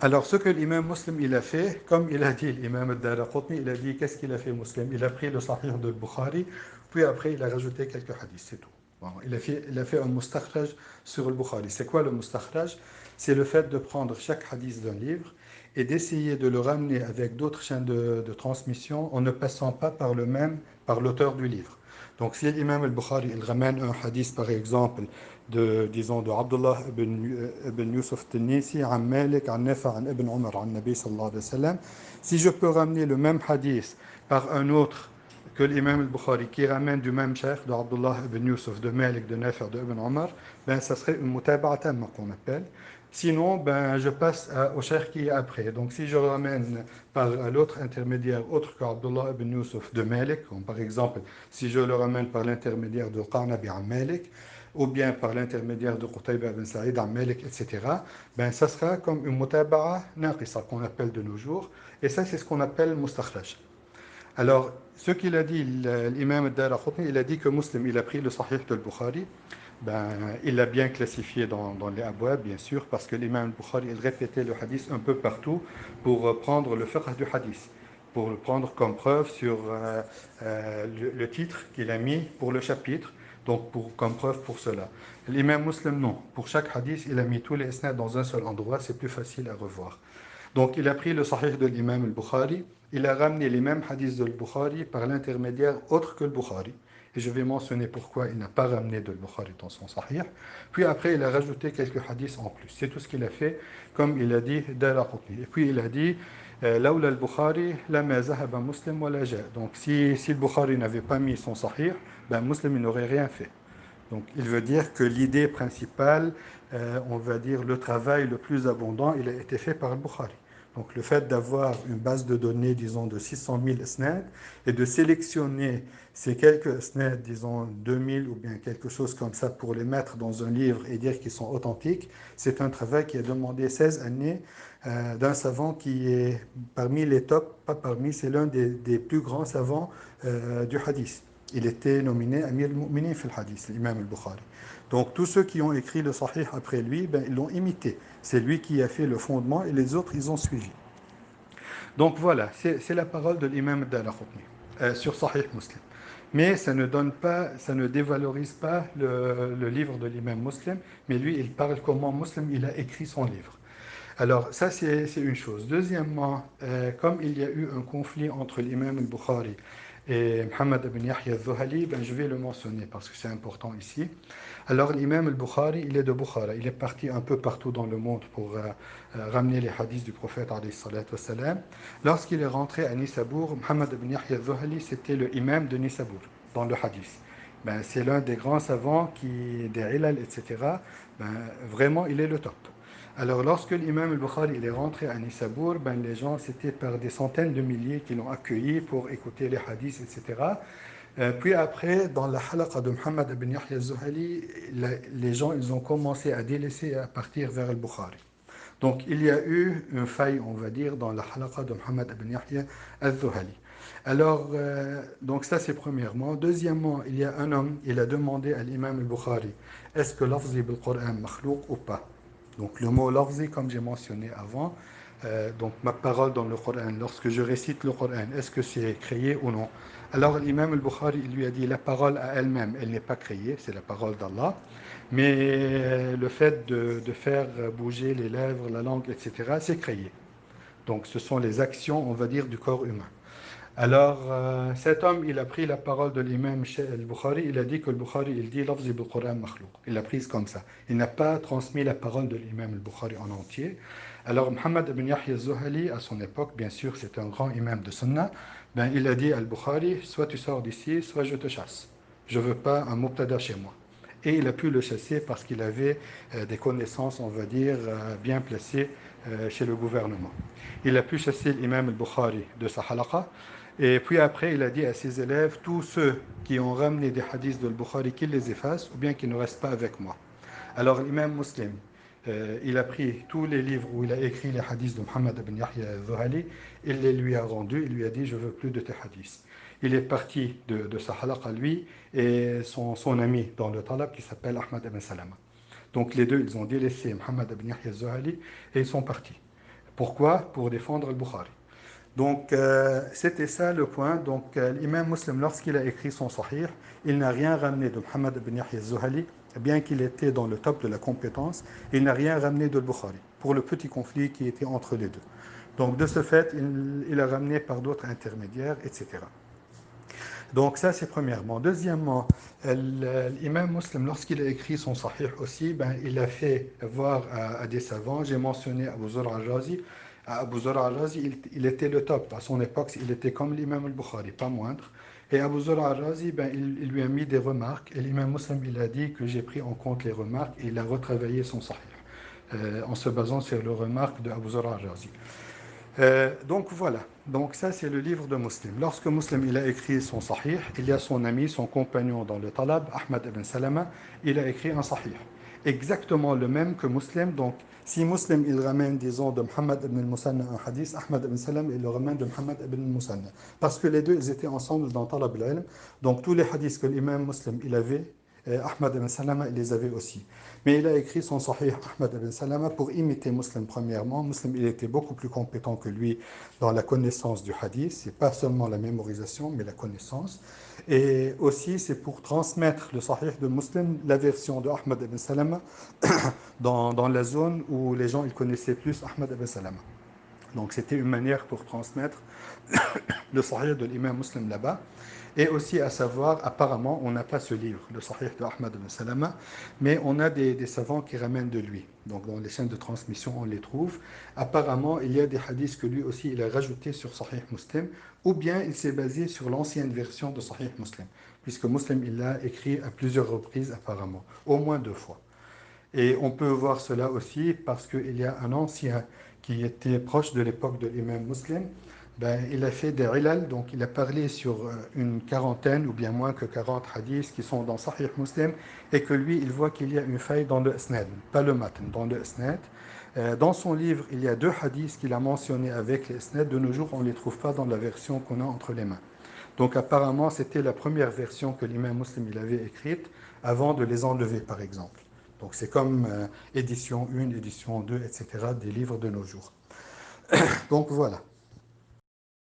Alors, ce que l'imam Muslim il a fait, comme il a dit l'imam al-Daraqutni, il a dit qu'est-ce qu'il a fait Muslim? Il a pris le Sahih de Bukhari, puis après il a rajouté quelques hadiths, c'est tout. Bon, il a fait un mustakhraj sur le Bukhari. C'est quoi le mustakhraj? C'est le fait de prendre chaque hadith d'un livre et d'essayer de le ramener avec d'autres chaînes de transmission en ne passant pas par le même, par l'auteur du livre. Donc, si l'imam al-Bukhari il ramène un hadith, par exemple, disons, de Abdullah ibn Yusuf Tinnisi, عن مالك عن نافع عن ابن عمر عن النبي صلى الله عليه وسلم. Si je peux ramener le même hadith par un autre que l'imam al-Bukhari qui ramène du même cheikh de Abdullah ibn Yusuf, de Malik, de Nafi', de ibn Omar, ben ça serait une mutaba'a tamma qu'on appelle. Sinon, ben je passe au cheikh qui est après. Donc si je ramène par l'autre intermédiaire autre que Abdullah ibn Yusuf de Malik, comme par exemple si je le ramène par l'intermédiaire de Qanabi à Malik, ou bien par l'intermédiaire de Qutayba ibn Sa'id à Malik, etc., ben ça sera comme une mutaba'a naqisa qu'on appelle de nos jours. Et ça, c'est ce qu'on appelle mustakhraj. Alors, ce qu'il a dit, l'imam al-Daraqutni, il a dit que Muslim, il a pris le Sahih de Bukhari. Ben, il l'a bien classifié dans les abwab, bien sûr, parce que l'imam al-Bukhari, il répétait le hadith un peu partout pour prendre le fiqh du hadith, pour le prendre comme preuve sur le titre qu'il a mis pour le chapitre, donc comme preuve pour cela. L'imam Muslim, non. Pour chaque hadith, il a mis tous les isnad dans un seul endroit, c'est plus facile à revoir. Donc, il a pris le Sahih de l'imam al-Bukhari, il a ramené les mêmes hadiths de al-Bukhari par l'intermédiaire autre que le Bukhari. Et je vais mentionner pourquoi il n'a pas ramené de al-Bukhari dans son Sahih. Puis après, il a rajouté quelques hadiths en plus. C'est tout ce qu'il a fait, comme il a dit Daraqutni. Et puis il a dit Laoula al-Bukhari, lama zahaba Muslim wa la ja. Donc, si le Bukhari n'avait pas mis son Sahih, ben Muslim n'aurait rien fait. Donc, il veut dire que l'idée principale, on va dire le travail le plus abondant, il a été fait par le Bukhari. Donc, le fait d'avoir une base de données, disons, de 600 000 isnad et de sélectionner ces quelques isnad, disons, 2000 ou bien quelque chose comme ça, pour les mettre dans un livre et dire qu'ils sont authentiques, c'est un travail qui a demandé 16 années d'un savant qui est parmi les tops, pas parmi, c'est l'un des plus grands savants du hadith. Il était nominé Amir al-Mu'minin fil hadith, l'imam al-Bukhari. Donc tous ceux qui ont écrit le Sahih après lui, ben, ils l'ont imité. C'est lui qui a fait le fondement et les autres, ils ont suivi. Donc voilà, c'est la parole de l'imam al-Daraqutni sur Sahih Muslim. Mais ça ne donne pas, ça ne dévalorise pas le livre de l'imam Muslim, mais lui, il parle comment Muslim, il a écrit son livre. Alors, ça, c'est une chose. Deuxièmement, comme il y a eu un conflit entre l'imam al-Bukhari et Muhammad ibn Yahya al-Zuhali, ben, je vais le mentionner parce que c'est important ici. Alors, l'imam al-Bukhari, il est de Bukhara. Il est parti un peu partout dans le monde pour ramener les hadiths du prophète, alayhi salatu wassalam. Lorsqu'il est rentré à Nisabour, Muhammad ibn Yahya al-Zuhali, c'était le imam de Nisabour, dans le hadith. Ben, c'est l'un des grands savants des ilal, etc. Ben, vraiment, il est le top. Alors, lorsque l'imam al-Bukhari il est rentré à Nisabour, ben, les gens, c'était par des centaines de milliers qui l'ont accueilli pour écouter les hadiths, etc. Puis après, dans la halaqa de Muhammad ibn Yahya al-Zuhali, les gens ils ont commencé à délaisser et à partir vers al-Bukhari. Donc, il y a eu une faille, on va dire, dans la halaqa de Muhammad ibn Yahya al-Zuhali. Alors, donc ça c'est premièrement. Deuxièmement, il y a un homme, il a demandé à l'imam al-Bukhari, est-ce que lafzi bil-Qur'an makhlouq ou pas? Donc le mot lafzi, comme j'ai mentionné avant, donc ma parole dans le Coran, lorsque je récite le Coran, est-ce que c'est créé ou non? Alors l'imam al-Bukhari il lui a dit, la parole à elle-même, elle n'est pas créée, c'est la parole d'Allah, mais le fait de faire bouger les lèvres, la langue, etc., c'est créé. Donc ce sont les actions, on va dire, du corps humain. Alors, cet homme, il a pris la parole de l'imam al-Bukhari, il a dit que le Bukhari, il dit lafzi bil Qur'an makhlouq. Il l'a prise comme ça. Il n'a pas transmis la parole de l'imam al-Bukhari en entier. Alors, Muhammad ibn Yahya al-Zuhali, à son époque, bien sûr, c'est un grand imam de Sunnah, ben, il a dit al-Bukhari, soit tu sors d'ici, soit je te chasse. Je ne veux pas un mubtada chez moi. Et il a pu le chasser parce qu'il avait des connaissances, on va dire, bien placées chez le gouvernement. Il a pu chasser l'imam al-Bukhari de sa halaqa. Et puis après, il a dit à ses élèves, tous ceux qui ont ramené des hadiths de Bukhari, qu'ils les effacent ou bien qu'ils ne restent pas avec moi. Alors l'imam Muslim, il a pris tous les livres où il a écrit les hadiths de Muhammad ibn Yahya al-Zuhali, il les lui a rendus, il lui a dit, je veux plus de tes hadiths. Il est parti de sa halaqa lui et son ami dans le talab qui s'appelle Ahmad ibn Salama. Donc les deux, ils ont délaissé Muhammad ibn Yahya al-Zuhali et ils sont partis. Pourquoi? Pour défendre le Bukhari. Donc, c'était ça le point. Donc, l'imam Muslim, lorsqu'il a écrit son Sahih, il n'a rien ramené de Muhammad ibn Yahya al-Zuhali, bien qu'il était dans le top de la compétence, il n'a rien ramené de Bukhari, pour le petit conflit qui était entre les deux. Donc, de ce fait, il a ramené par d'autres intermédiaires, etc. Donc ça, c'est premièrement. Deuxièmement, l'imam Muslim, lorsqu'il a écrit son Sahih aussi, ben, il a fait voir à des savants, j'ai mentionné Abu Zur'a al-Razi. Abu Zur'a al-Razi, il était le top. À son époque, il était comme l'imam al-Bukhari, pas moindre. Et Abu Zur'a al-Razi, ben, il lui a mis des remarques. Et l'imam Muslim, il a dit que j'ai pris en compte les remarques et il a retravaillé son Sahih en se basant sur les remarques de Abu Zur'a al-Razi. Donc voilà, donc ça c'est le livre de Muslim. Lorsque Muslim il a écrit son Sahih, il y a son ami, son compagnon dans le Talab, Ahmad ibn Salama, il a écrit un Sahih. Exactement le même que Muslim. Donc si Muslim il ramène, disons, de Muhammad ibn al-Musanna un hadith, Ahmad ibn Salama il le ramène de Muhammad ibn al-Musanna. Parce que les deux ils étaient ensemble dans Talab al-Ilm. Donc tous les hadiths que l'imam Muslim il avait, Ahmad ibn Salama il les avait aussi. Mais il a écrit son Sahih Ahmad ibn Salama pour imiter Muslim premièrement. Muslim, il était beaucoup plus compétent que lui dans la connaissance du hadith. C'est pas seulement la mémorisation, mais la connaissance. Et aussi, c'est pour transmettre le Sahih de Muslim, la version de Ahmad ibn Salama, dans la zone où les gens ils connaissaient plus Ahmad ibn Salama. Donc c'était une manière pour transmettre le Sahih de l'imam Muslim là-bas. Et aussi à savoir, apparemment, on n'a pas ce livre, le Sahih de Ahmad ibn Salama, mais on a des savants qui ramènent de lui. Donc dans les chaînes de transmission, on les trouve. Apparemment, il y a des hadiths que lui aussi, il a rajoutés sur Sahih Muslim, ou bien il s'est basé sur l'ancienne version de Sahih Muslim, puisque Muslim, il l'a écrit à plusieurs reprises apparemment, au moins 2 fois. Et on peut voir cela aussi parce qu'il y a un ancien qui était proche de l'époque de l'imam Muslim. Ben, il a fait des ilal, donc il a parlé sur une quarantaine ou bien moins que 40 hadiths qui sont dans Sahih Muslim et que lui, il voit qu'il y a une faille dans le isnad, pas le matn, dans le isnad. Dans son livre, il y a 2 hadiths qu'il a mentionnés avec le isnad. De nos jours, on ne les trouve pas dans la version qu'on a entre les mains. Donc apparemment, c'était la première version que l'imam Muslim il avait écrite avant de les enlever, par exemple. Donc c'est comme édition 1, édition 2, etc., des livres de nos jours. Donc voilà.